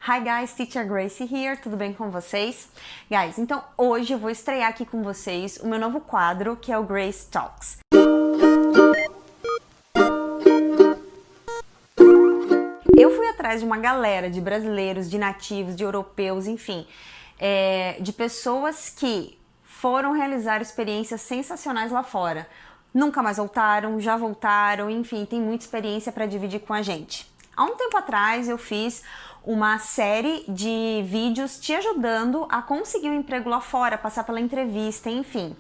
Hi guys, Teacher Gracie here, tudo bem com vocês? Guys, então hoje eu vou estrear aqui com vocês o meu novo quadro, que é o Grace Talks. Eu fui atrás de uma galera de brasileiros, de nativos, de europeus, enfim, de pessoas que foram realizar experiências sensacionais lá fora. Nunca mais voltaram, já voltaram, enfim, tem muita experiência para dividir com a gente. Há um tempo atrás eu fiz uma série de vídeos te ajudando a conseguir um emprego lá fora, passar pela entrevista, enfim.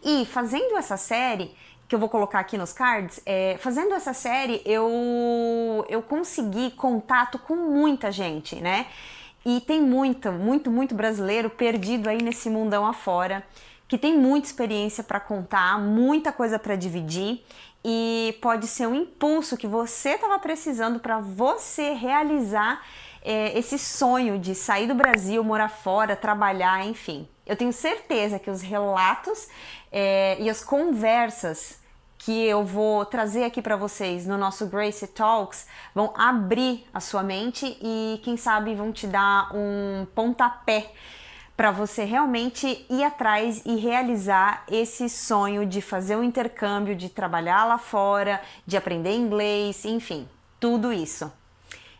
E fazendo essa série, que eu vou colocar aqui nos cards, fazendo essa série eu consegui contato com muita gente, né? E tem muito brasileiro perdido aí nesse mundão afora, que tem muita experiência para contar, muita coisa para dividir e pode ser um impulso que você estava precisando para você realizar esse sonho de sair do Brasil, morar fora, trabalhar, enfim. Eu tenho certeza que os relatos e as conversas que eu vou trazer aqui para vocês no nosso Grace Talks vão abrir a sua mente e, quem sabe, vão te dar um pontapé para você realmente ir atrás e realizar esse sonho de fazer um intercâmbio, de trabalhar lá fora, de aprender inglês, enfim, tudo isso.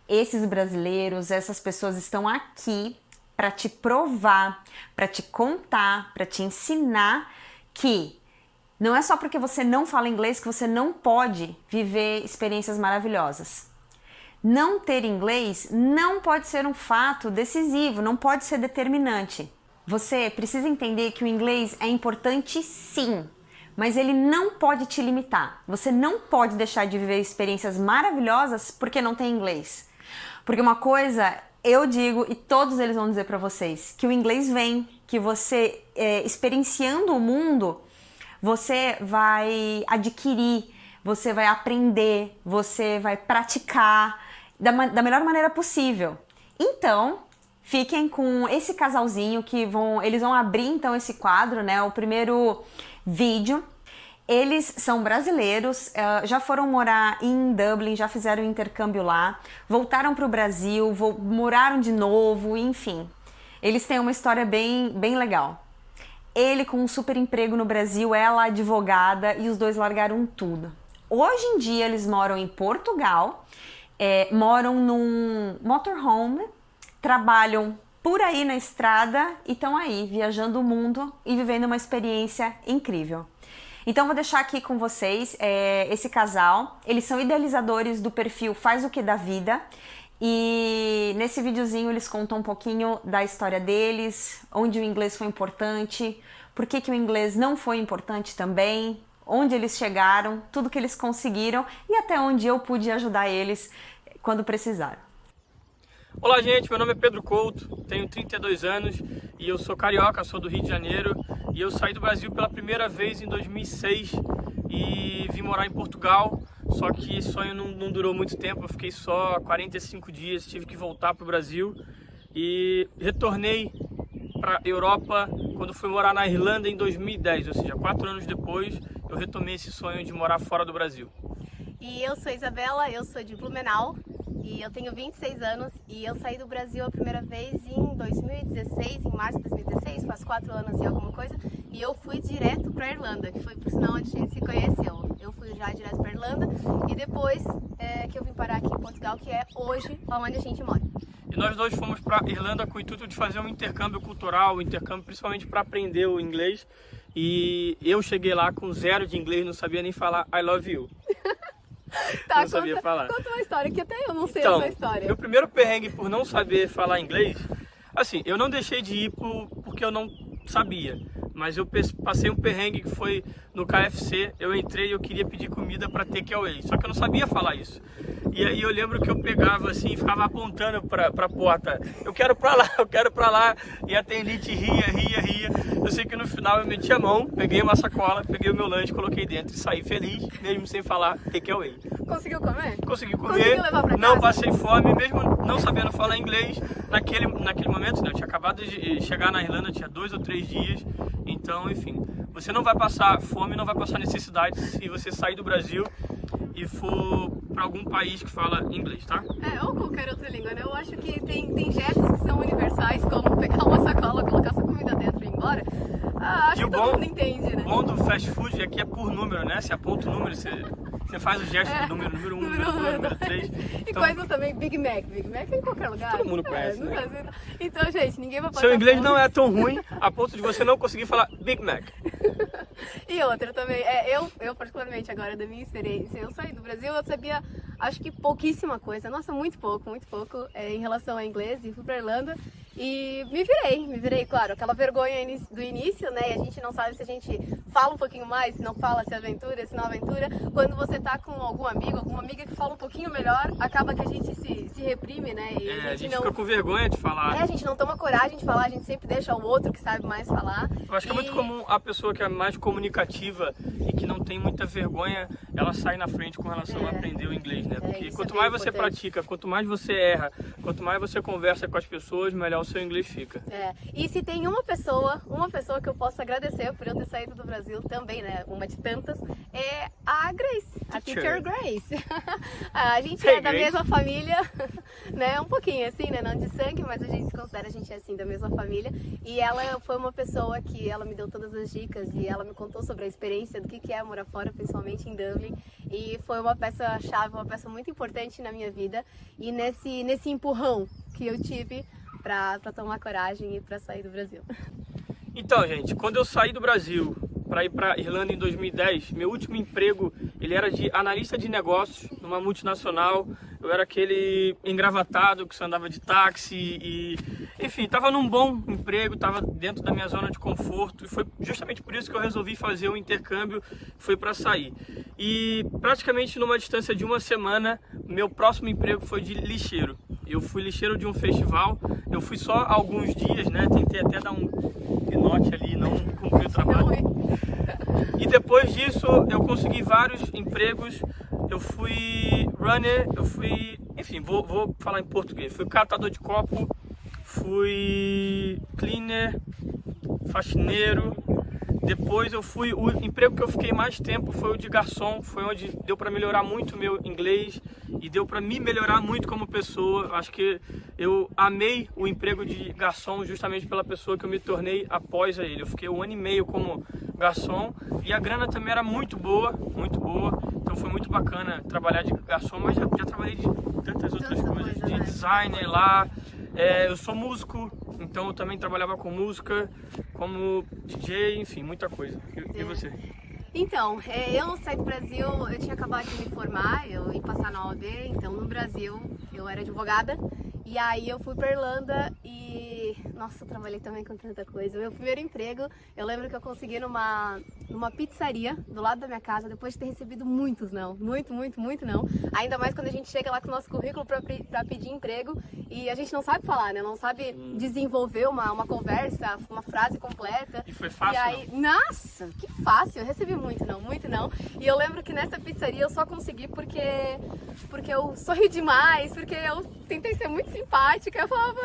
Esses brasileiros, essas pessoas estão aqui para te provar, para te contar, para te ensinar que não é só porque você não fala inglês que você não pode viver experiências maravilhosas. Não ter inglês não pode ser um fato decisivo, não pode ser determinante. Você precisa entender que o inglês é importante sim, mas ele não pode te limitar. Você não pode deixar de viver experiências maravilhosas porque não tem inglês. Porque uma coisa eu digo, e todos eles vão dizer para vocês, que o inglês vem, que você experienciando o mundo, você vai adquirir, você vai aprender, você vai praticar da melhor maneira possível. Então, fiquem com esse casalzinho que eles vão abrir então esse quadro, né? O primeiro vídeo. Eles são brasileiros, já foram morar em Dublin, já fizeram intercâmbio lá, voltaram para o Brasil, moraram de novo, enfim. Eles têm uma história bem legal. Ele com um super emprego no Brasil, ela advogada, e os dois largaram tudo. Hoje em dia eles moram em Portugal, moram num motorhome, trabalham por aí na estrada e estão aí viajando o mundo e vivendo uma experiência incrível. Então vou deixar aqui com vocês esse casal. Eles são idealizadores do perfil Faz o Que da Vida. E nesse videozinho eles contam um pouquinho da história deles, onde o inglês foi importante, por que o inglês não foi importante também, onde eles chegaram, tudo que eles conseguiram e até onde eu pude ajudar eles quando precisaram. Olá gente, meu nome é Pedro Couto, tenho 32 anos e eu sou carioca, sou do Rio de Janeiro e eu saí do Brasil pela primeira vez em 2006 e vim morar em Portugal, só que esse sonho não durou muito tempo, eu fiquei só 45 dias, tive que voltar para o Brasil e retornei para a Europa quando fui morar na Irlanda em 2010, ou seja, 4 anos depois eu retomei esse sonho de morar fora do Brasil. E eu sou Isabela, eu sou de Blumenau. E eu tenho 26 anos e eu saí do Brasil a primeira vez em 2016, em março de 2016, faz 4 anos e alguma coisa, e eu fui direto para a Irlanda, que foi por sinal onde a gente se conheceu. Eu fui já direto para a Irlanda e depois que eu vim parar aqui em Portugal, que é hoje onde a gente mora. E nós dois fomos para a Irlanda com o intuito de fazer um intercâmbio cultural, um intercâmbio principalmente para aprender o inglês, e eu cheguei lá com 0 de inglês, não sabia nem falar I love you. Tá, não sabia falar. Conta uma história que até eu não sei Então, essa história. Meu primeiro perrengue por não saber falar inglês, assim, eu não deixei de ir porque eu não sabia, mas eu passei um perrengue que foi no KFC, eu entrei e eu queria pedir comida para takeaway, só que eu não sabia falar isso. E aí eu lembro que eu pegava assim, ficava apontando pra porta, eu quero pra lá, e a atendente ria. Eu sei que no final eu meti a mão, peguei uma sacola, peguei o meu lanche, coloquei dentro e saí feliz, mesmo sem falar takeaway. Conseguiu comer? Consegui comer, Conseguiu levar pra casa? Não passei fome, mesmo não sabendo falar inglês, naquele momento, né, eu tinha acabado de chegar na Irlanda, tinha 2 ou 3 dias, então, enfim, você não vai passar fome, não vai passar necessidade se você sair do Brasil e for para algum país que fala inglês, tá? Ou qualquer outra língua, né? Eu acho que tem gestos fast food aqui é por número, né? Você aponta o número, você faz o gesto do número 1, número 2, número 3. E Então, coisas também, Big Mac. Big Mac é em qualquer lugar. Todo mundo conhece, no né? Brasil. Então, gente, ninguém vai passar seu inglês fome. não é tão ruim a ponto de você não conseguir falar Big Mac. E outra também, eu particularmente agora da minha experiência, eu saí do Brasil, eu sabia, acho que pouquíssima coisa, nossa, muito pouco, em relação ao inglês, e fui pra Irlanda e me virei, claro, aquela vergonha do início, né, e a gente não sabe se a gente fala um pouquinho mais, se não fala, se aventura, se não aventura, quando você tá com algum amigo, alguma amiga que fala um pouquinho melhor, acaba que a gente se reprime, né, e A gente não... fica com vergonha de falar. a gente não toma coragem de falar, a gente sempre deixa o outro que sabe mais falar. Eu acho que é muito comum a pessoa que é mais comunicativa e que não tem muita vergonha, ela sai na frente com relação a aprender o inglês, né? Porque isso quanto é bem mais você importante. pratica, quanto mais você erra, quanto mais você conversa com as pessoas, melhor o seu inglês fica. E se tem uma pessoa que eu posso agradecer por eu ter saído do Brasil também, né? Uma de tantas, é a Grace, a Teacher Grace. A gente é da Grace. mesma família, né? Um pouquinho assim, né? Não de sangue, mas a gente se considera, a gente é assim, da mesma família. E ela foi uma pessoa que ela me deu todas as dicas e ela me contou sobre a experiência do que é morar fora, principalmente em Dublin. E foi uma peça-chave, uma peça muito importante na minha vida. E nesse empurrão que eu tive para tomar coragem e para sair do Brasil. Então, gente, quando eu saí do Brasil para ir para Irlanda em 2010, meu último emprego ele era de analista de negócios numa multinacional. Eu era aquele engravatado que só andava de táxi e, enfim, estava num bom emprego, estava dentro da minha zona de conforto e foi justamente por isso que eu resolvi fazer o intercâmbio, foi para sair. E praticamente numa distância de uma semana, meu próximo emprego foi de lixeiro. Eu fui lixeiro de um festival, eu fui só alguns dias, né? Tentei até dar um pinote ali, não cumpri o trabalho. E depois disso eu consegui vários empregos, eu fui runner, enfim, vou falar em português, fui catador de copo, fui cleaner, faxineiro. Depois o emprego que eu fiquei mais tempo foi o de garçom, foi onde deu para melhorar muito o meu inglês e deu para me melhorar muito como pessoa. Acho que eu amei o emprego de garçom justamente pela pessoa que eu me tornei após a ele. Eu fiquei 1 ano e meio como garçom e a grana também era muito boa, então foi muito bacana trabalhar de garçom, mas já trabalhei de tantas outras coisas, de designer lá. Eu sou músico, então eu também trabalhava com música, como DJ, enfim, muita coisa. E você? Então, eu saí do Brasil, eu tinha acabado de me formar, eu ia passar na OAB, então no Brasil eu era advogada. E aí eu fui pra Irlanda e, nossa, eu trabalhei também com tanta coisa. O meu primeiro emprego, eu lembro que eu consegui numa pizzaria do lado da minha casa, depois de ter recebido muitos não, muito não. Ainda mais quando a gente chega lá com o nosso currículo pra pedir emprego e a gente não sabe falar, né? Não sabe desenvolver uma conversa, uma frase completa. E foi fácil, E aí, nossa, que fácil, eu recebi muito não. E eu lembro que nessa pizzaria eu só consegui porque eu sorri demais, porque eu tentei ser muito simpática, eu falava,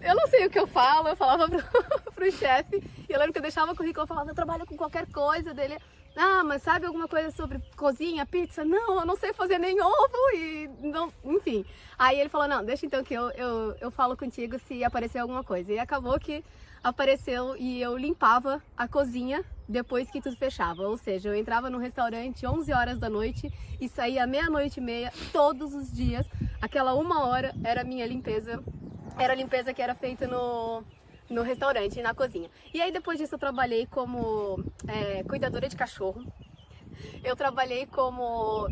eu não sei o que eu falo, eu falava pro chefe, e eu lembro que eu deixava o currículo, eu falava, eu trabalho com qualquer coisa dele. Ah, mas sabe alguma coisa sobre cozinha, pizza? Não, eu não sei fazer nem ovo e não, enfim. Aí ele falou, não, deixa então que eu falo contigo se aparecer alguma coisa. E acabou que apareceu e eu limpava a cozinha depois que tudo fechava. Ou seja, eu entrava no restaurante 11 horas da noite e saía 00:30 todos os dias. Aquela 1 hora era a minha limpeza, era a limpeza que era feita no restaurante, na cozinha. E aí depois disso eu trabalhei como cuidadora de cachorro. Eu trabalhei como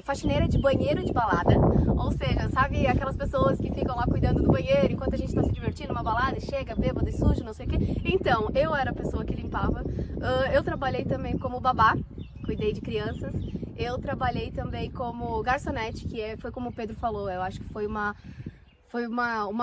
faxineira de banheiro de balada, ou seja, sabe aquelas pessoas que ficam lá cuidando do banheiro enquanto a gente tá se divertindo numa balada e chega bêbado e sujo, não sei o quê. Então, eu era a pessoa que limpava. Eu trabalhei também como babá, cuidei de crianças. Eu trabalhei também como garçonete, que foi como o Pedro falou, eu acho que foi uma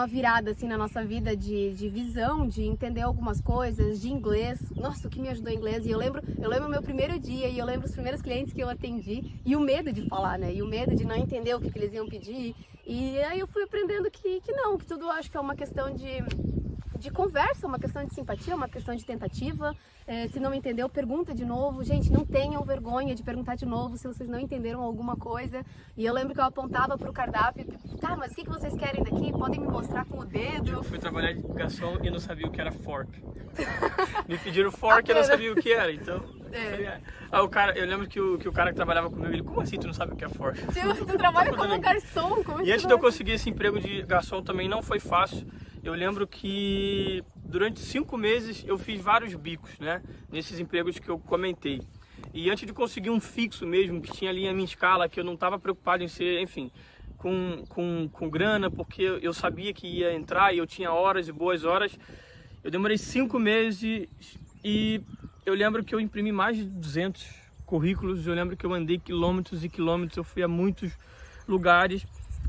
virada assim na nossa vida de visão, de entender algumas coisas, de inglês. Nossa, o que me ajudou em inglês. E eu lembro o meu primeiro dia e eu lembro os primeiros clientes que eu atendi e o medo de falar, né? E o medo de não entender o que eles iam pedir. E aí eu fui aprendendo que tudo eu acho que é uma questão de conversa, uma questão de simpatia, uma questão de tentativa. Se não entendeu, pergunta de novo. Gente, não tenham vergonha de perguntar de novo se vocês não entenderam alguma coisa. E eu lembro que eu apontava pro cardápio, tá, mas o que vocês querem daqui? Podem me mostrar com o dedo? Eu fui trabalhar de garçom e não sabia o que era fork. Me pediram fork e eu não sabia o que era, então... O cara, eu lembro que o cara que trabalhava comigo, ele, como assim tu não sabe o que é Forte? Tu trabalha como garçom? Como E antes de eu conseguir esse emprego de garçom também não foi fácil. Eu lembro que durante 5 meses eu fiz vários bicos, né? Nesses empregos que eu comentei. E antes de conseguir um fixo mesmo, que tinha ali a minha escala, que eu não estava preocupado em ser, enfim, com grana, porque eu sabia que ia entrar e eu tinha horas e boas horas. Eu demorei 5 meses e eu lembro que eu imprimi mais de 200 currículos. Eu lembro que eu andei quilômetros e quilômetros, eu fui a muitos lugares.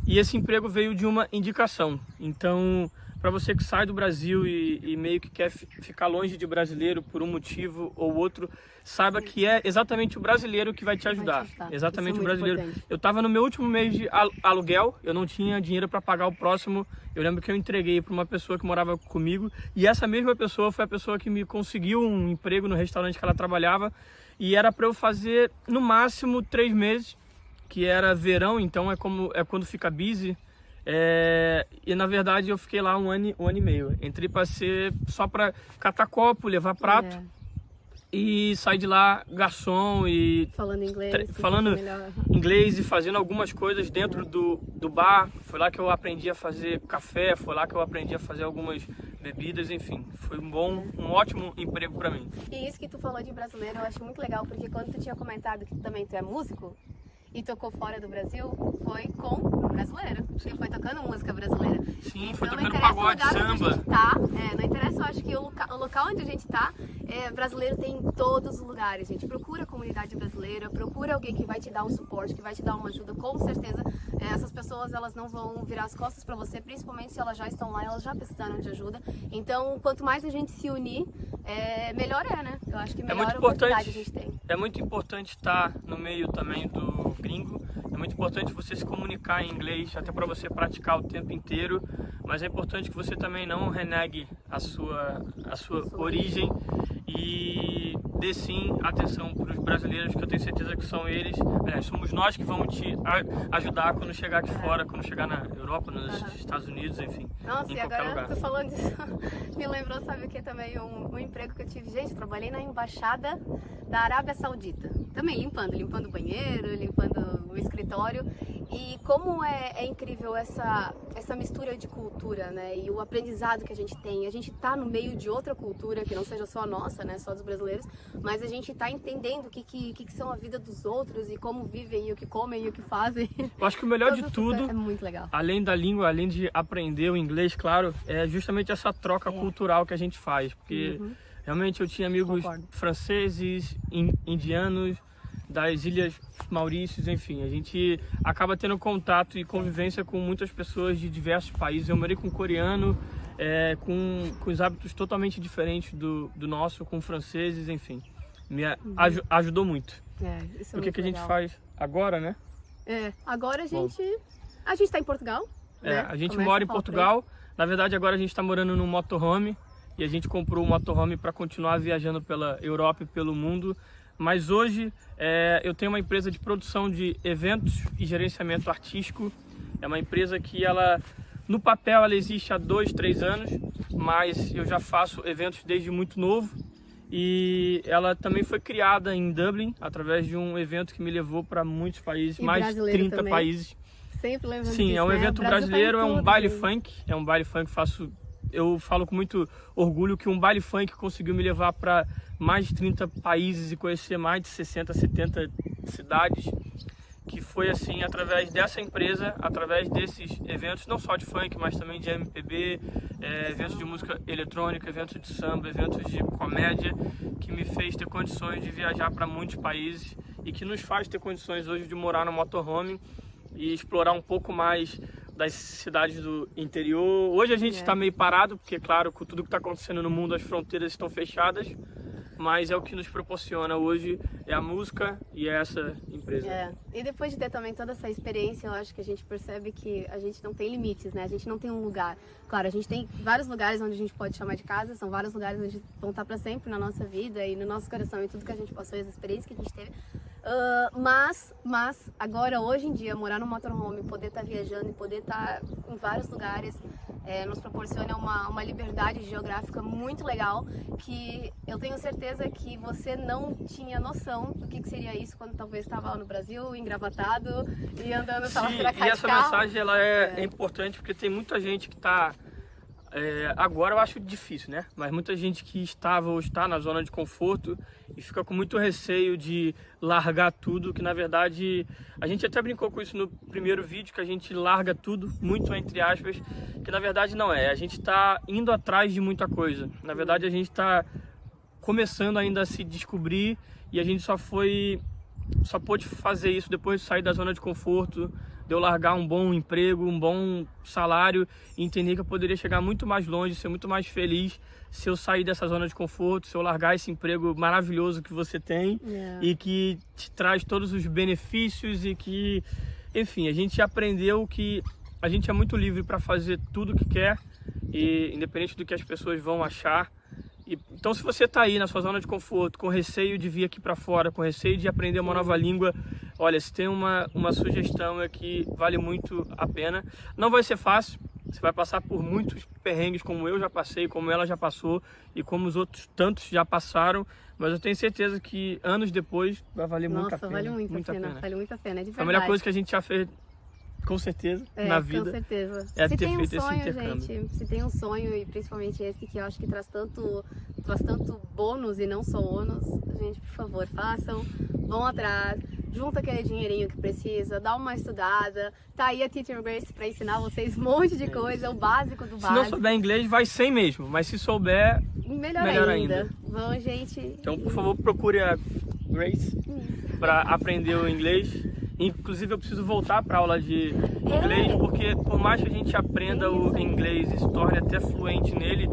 E esse emprego veio de uma indicação. Então, para você que sai do Brasil e meio que quer ficar longe de brasileiro por um motivo ou outro, saiba que é exatamente o brasileiro que vai te ajudar. Exatamente o brasileiro. Importante. Eu estava no meu último mês de aluguel, eu não tinha dinheiro para pagar o próximo. Eu lembro que eu entreguei para uma pessoa que morava comigo e essa mesma pessoa foi a pessoa que me conseguiu um emprego no restaurante que ela trabalhava e era para eu fazer no máximo 3 meses, que era verão, então é quando fica busy. E na verdade eu fiquei lá um ano e meio. Entrei para ser só para catar copo, levar prato e sair de lá garçom e falando inglês e fazendo algumas coisas dentro do bar. Foi lá que eu aprendi a fazer café, foi lá que eu aprendi a fazer algumas bebidas, enfim, foi um ótimo emprego para mim. E isso que tu falou de brasileiro eu acho muito legal, porque quando tu tinha comentado que também tu é músico e tocou fora do Brasil, foi com brasileiro, porque foi tocando música brasileira. Sim, então, foi tocando pagode, samba. Não interessa, eu acho que o local onde a gente tá, brasileiro tem em todos os lugares, gente. Procura a comunidade brasileira, procura alguém que vai te dar um suporte, que vai te dar uma ajuda, com certeza. Essas pessoas, elas não vão virar as costas pra você, principalmente se elas já estão lá, elas já precisaram de ajuda. Então, quanto mais a gente se unir, melhor né? Eu acho que melhor oportunidade a gente tem. É muito importante estar no meio também do gringo. É muito importante você se comunicar em inglês, até para você praticar o tempo inteiro, mas é importante que você também não renegue a sua origem e dê sim atenção para os brasileiros, que eu tenho certeza que são eles, somos nós que vamos te ajudar quando chegar aqui fora, quando chegar na Europa, nos Estados Unidos, enfim. Nossa, em e qualquer agora lugar. Tu falando disso, me lembrou, sabe o que, também um emprego que eu tive. Gente, eu trabalhei na embaixada da Arábia Saudita, também limpando o banheiro, limpando o escritório. E como é incrível essa mistura de cultura, né? E o aprendizado que a gente tem. A gente tá no meio de outra cultura, que não seja só a nossa, né? Só dos brasileiros, mas a gente tá entendendo o que são a vida dos outros e como vivem e o que comem e o que fazem. Eu acho que o melhor de tudo, é muito legal. Além da língua, além de aprender o inglês, claro, é justamente essa troca cultural que a gente faz. Porque realmente eu tinha amigos franceses, indianos, das Ilhas Maurícios, enfim, a gente acaba tendo contato e convivência com muitas pessoas de diversos países. Eu morei com um coreano, com os hábitos totalmente diferentes do nosso, com franceses, enfim, me ajudou muito. Isso é o que a gente faz agora, né? Agora a gente tá em Portugal, né? A gente mora em Portugal, na verdade agora a gente está morando num motorhome e a gente comprou um motorhome para continuar viajando pela Europa e pelo mundo. Mas hoje eu tenho uma empresa de produção de eventos e gerenciamento artístico. É uma empresa que no papel ela existe há 2, 3 anos, mas eu já faço eventos desde muito novo. E ela também foi criada em Dublin, através de um evento que me levou para muitos países, mais de 30 também. Países. Sempre lembrando Sim, disso, é um evento brasileiro, é um baile mesmo. funk. É um baile funk, eu falo com muito orgulho que um baile funk conseguiu me levar para mais de 30 países e conhecer mais de 60, 70 cidades, que foi assim, através dessa empresa, através desses eventos, não só de funk, mas também de MPB, eventos de música eletrônica, eventos de samba, eventos de comédia, que me fez ter condições de viajar para muitos países e que nos faz ter condições hoje de morar no motorhome e explorar um pouco mais das cidades do interior. Hoje a gente está meio parado, porque claro, com tudo que está acontecendo no mundo, as fronteiras estão fechadas, mas é o que nos proporciona hoje, é a música e é essa empresa. E depois de ter também toda essa experiência, eu acho que a gente percebe que a gente não tem limites, né? A gente não tem um lugar. Claro, a gente tem vários lugares onde a gente pode chamar de casa, são vários lugares onde vão estar para sempre na nossa vida e no nosso coração e tudo que a gente passou, as experiências que a gente teve. Mas agora, hoje em dia, morar no motorhome, poder estar viajando e poder estar em vários lugares, nos proporciona uma liberdade geográfica muito legal, que eu tenho certeza que você não tinha noção do que seria isso quando talvez estava lá no Brasil, engravatado e andando pra cá e essa mensagem ela é importante porque tem muita gente que está... agora eu acho difícil, né? Mas muita gente que estava ou está na zona de conforto e fica com muito receio de largar tudo, que na verdade a gente até brincou com isso no primeiro vídeo, que a gente larga tudo, muito entre aspas, que na verdade não é. A gente está indo atrás de muita coisa. Na verdade a gente está começando ainda a se descobrir e a gente só pôde fazer isso depois de sair da zona de conforto, de eu largar um bom emprego, um bom salário e entender que eu poderia chegar muito mais longe, ser muito mais feliz se eu sair dessa zona de conforto, se eu largar esse emprego maravilhoso que você tem e que te traz todos os benefícios e que, enfim, a gente aprendeu que a gente é muito livre para fazer tudo o que quer e independente do que as pessoas vão achar. Então, se você está aí na sua zona de conforto, com receio de vir aqui para fora, com receio de aprender uma nova língua, olha, se tem uma sugestão é que vale muito a pena. Não vai ser fácil, você vai passar por muitos perrengues como eu já passei, como ela já passou e como os outros tantos já passaram, mas eu tenho certeza que anos depois vai valer muito a pena. Nossa, vale muito a pena, vale muito a pena, de verdade. A melhor coisa que a gente já fez, com certeza, na vida. Com certeza. É se ter tem feito um sonho, esse intercâmbio. gente, se tem um sonho, e principalmente esse que eu acho que traz tanto bônus e não só ônus, gente, por favor, façam, vão atrás, junta aquele dinheirinho que precisa, dá uma estudada, tá aí a Teacher Grace para ensinar vocês um monte de coisa, o básico do básico. Se não souber inglês, vai sem mesmo, mas se souber, melhor ainda. Vão, gente. Então, por favor, procure a Grace para aprender o inglês. Inclusive, eu preciso voltar para a aula de inglês, porque por mais que a gente aprenda o inglês e se torne até fluente nele,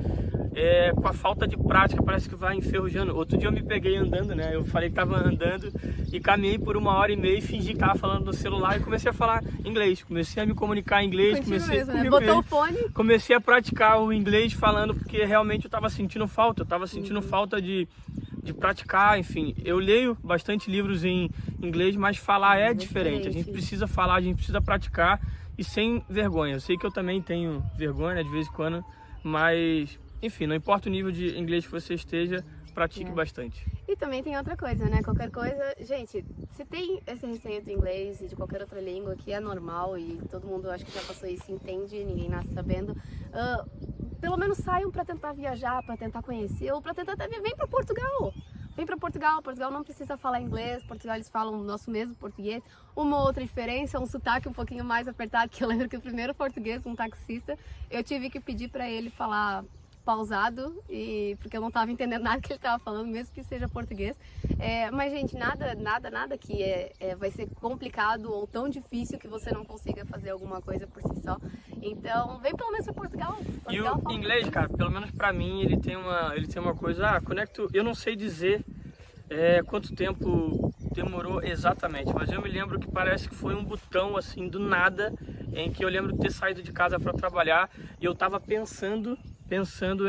com a falta de prática parece que vai enferrujando. Outro dia eu me peguei andando, né? Eu falei que estava andando e caminhei por 1h30 e fingi que estava falando no celular e comecei a falar inglês. Comecei a me comunicar em inglês, botou o fone. Comecei a praticar o inglês falando porque realmente eu estava sentindo falta. Eu estava sentindo falta de praticar, enfim. Eu leio bastante livros em inglês, mas falar é diferente. A gente precisa falar, a gente precisa praticar e sem vergonha. Eu sei que eu também tenho vergonha, né, de vez em quando, mas, enfim, não importa o nível de inglês que você esteja, pratique bastante. E também tem outra coisa, né? Qualquer coisa, gente, se tem esse receio do inglês e de qualquer outra língua, que é normal e todo mundo acho que já passou isso, entende, ninguém nasce sabendo, pelo menos saiam para tentar viajar, para tentar conhecer, ou para tentar até vir para Portugal. Vem para Portugal, Portugal não precisa falar inglês, Portugal eles falam o nosso mesmo português. Uma outra diferença, um sotaque um pouquinho mais apertado, que eu lembro que o primeiro português, um taxista, eu tive que pedir para ele falar pausado, porque eu não estava entendendo nada que ele estava falando, mesmo que seja português. Mas, gente, nada que vai ser complicado ou tão difícil que você não consiga fazer alguma coisa por si só. Então, vem pelo menos para Portugal. E o inglês, cara, pelo menos para mim, ele tem uma coisa, conecto, eu não sei dizer quanto tempo demorou exatamente, mas eu me lembro que parece que foi um botão assim do nada, em que eu lembro de ter saído de casa para trabalhar e eu estava pensando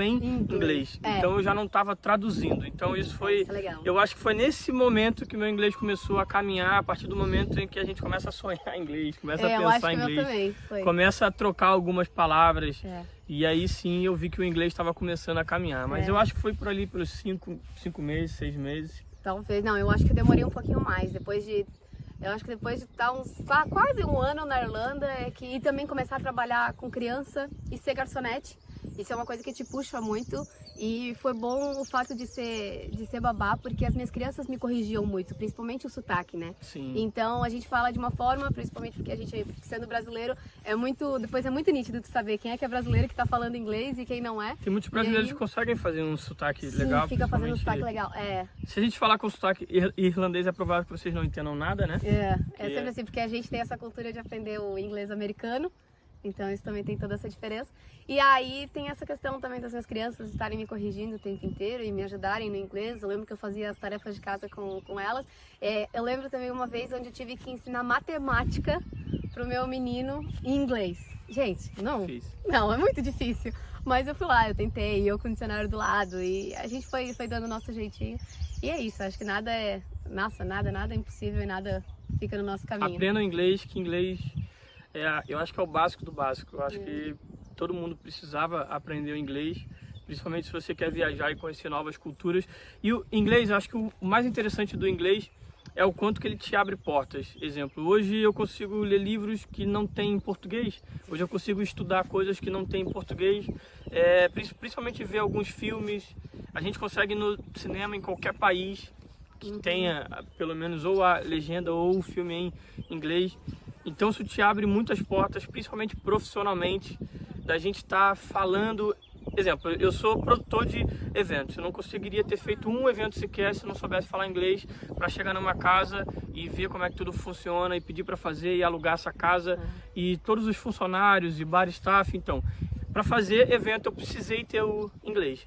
em inglês. Então eu já não estava traduzindo. Então isso foi, eu acho que foi nesse momento que meu inglês começou a caminhar, a partir do momento em que a gente começa a sonhar em inglês, começa a pensar em inglês, começa a trocar algumas palavras. E aí sim eu vi que o inglês estava começando a caminhar. Mas eu acho que foi por ali pelos 5 meses, 6 meses. Talvez, não, eu acho que eu demorei um pouquinho mais, eu acho que depois de estar quase um ano na Irlanda, e também começar a trabalhar com criança e ser garçonete. Isso é uma coisa que te puxa muito e foi bom o fato de ser babá, porque as minhas crianças me corrigiam muito, principalmente o sotaque, né? Sim. Então a gente fala de uma forma, principalmente porque a gente, sendo brasileiro, depois é muito nítido de saber quem é que é brasileiro que tá falando inglês e quem não é. Tem muitos brasileiros que conseguem fazer um sotaque legal. Sim, fica fazendo um sotaque legal, Se a gente falar com sotaque irlandês, é provável que vocês não entendam nada, né? É sempre assim, porque a gente tem essa cultura de aprender o inglês americano. Então isso também tem toda essa diferença. E aí tem essa questão também das minhas crianças estarem me corrigindo o tempo inteiro e me ajudarem no inglês. Eu lembro que eu fazia as tarefas de casa com elas. Eu lembro também uma vez onde eu tive que ensinar matemática pro meu menino em inglês. Gente, não, é muito difícil. Mas eu fui lá, eu tentei, eu com o dicionário do lado e a gente foi dando o nosso jeitinho. E é isso, acho que nada é impossível e nada fica no nosso caminho. Aprenda o inglês, que inglês... eu acho que é o básico do básico. Eu acho que todo mundo precisava aprender o inglês, principalmente se você quer viajar e conhecer novas culturas. E o inglês, eu acho que o mais interessante do inglês é o quanto que ele te abre portas. Exemplo, hoje eu consigo ler livros que não tem em português, hoje eu consigo estudar coisas que não tem em português, principalmente ver alguns filmes. A gente consegue ir no cinema em qualquer país que tenha pelo menos ou a legenda ou o filme em inglês. Então isso te abre muitas portas, principalmente profissionalmente, da gente estar falando. Exemplo, eu sou produtor de eventos, eu não conseguiria ter feito um evento sequer se não soubesse falar inglês, para chegar numa casa e ver como é que tudo funciona e pedir para fazer e alugar essa casa e todos os funcionários e bar staff. Então, para fazer evento eu precisei ter o inglês.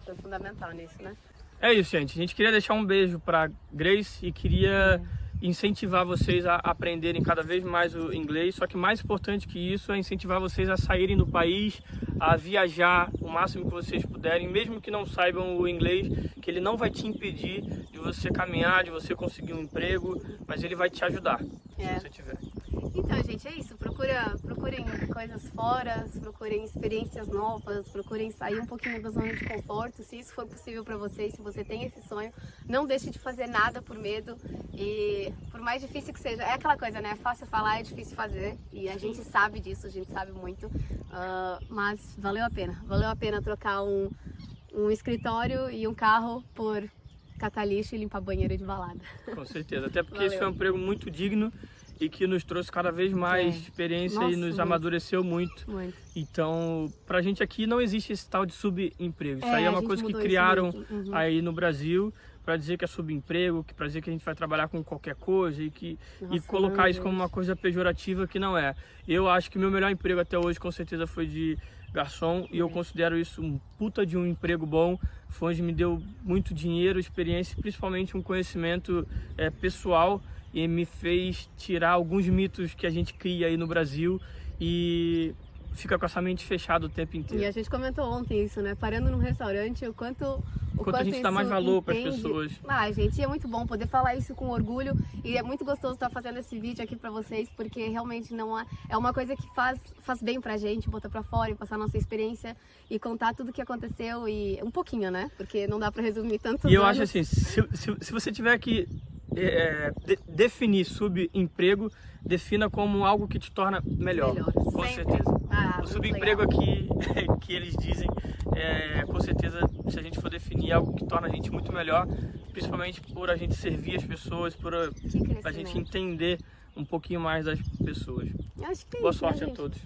Foi fundamental nisso, né? É isso, gente. A gente queria deixar um beijo para Grace e queria incentivar vocês a aprenderem cada vez mais o inglês, só que mais importante que isso é incentivar vocês a saírem do país, a viajar o máximo que vocês puderem, mesmo que não saibam o inglês, que ele não vai te impedir de você caminhar, de você conseguir um emprego, mas ele vai te ajudar, se você tiver. Então, gente, é isso. Procurem coisas fora, procurem experiências novas, procurem sair um pouquinho da zona de conforto, se isso for possível para vocês, se você tem esse sonho. Não deixe de fazer nada por medo e por mais difícil que seja. É aquela coisa, né? É fácil falar, é difícil fazer e a gente sabe disso, a gente sabe muito, mas valeu a pena. Valeu a pena trocar um escritório e um carro por catar lixo e limpar banheiro de balada. Com certeza, até porque esse foi um emprego muito digno e que nos trouxe cada vez mais experiência. Nossa, e nos amadureceu muito. Então, pra gente aqui não existe esse tal de subemprego. Isso aí é uma coisa que criaram aí no Brasil para dizer que é subemprego, para dizer que a gente vai trabalhar com qualquer coisa e colocar isso como uma coisa pejorativa que não é. Eu acho que meu melhor emprego até hoje com certeza foi de garçom e eu considero isso um puta de um emprego bom. Foi onde me deu muito dinheiro, experiência, principalmente um conhecimento pessoal, e me fez tirar alguns mitos que a gente cria aí no Brasil e fica com essa mente fechada o tempo inteiro. E a gente comentou ontem isso, né? Parando num restaurante, o quanto a gente dá mais valor para as pessoas. Gente, é muito bom poder falar isso com orgulho e é muito gostoso estar fazendo esse vídeo aqui para vocês, porque realmente não é uma coisa que faz bem pra gente, botar pra fora e passar nossa experiência e contar tudo o que aconteceu e um pouquinho, né? Porque não dá para resumir tantos anos. E eu acho assim, se você tiver que definir subemprego, defina como algo que te torna melhor. Com certeza. O subemprego aqui que eles dizem, com certeza, se a gente for definir algo que torna a gente muito melhor, principalmente por a gente servir as pessoas, por a gente entender um pouquinho mais das pessoas. Acho que boa sorte a todos.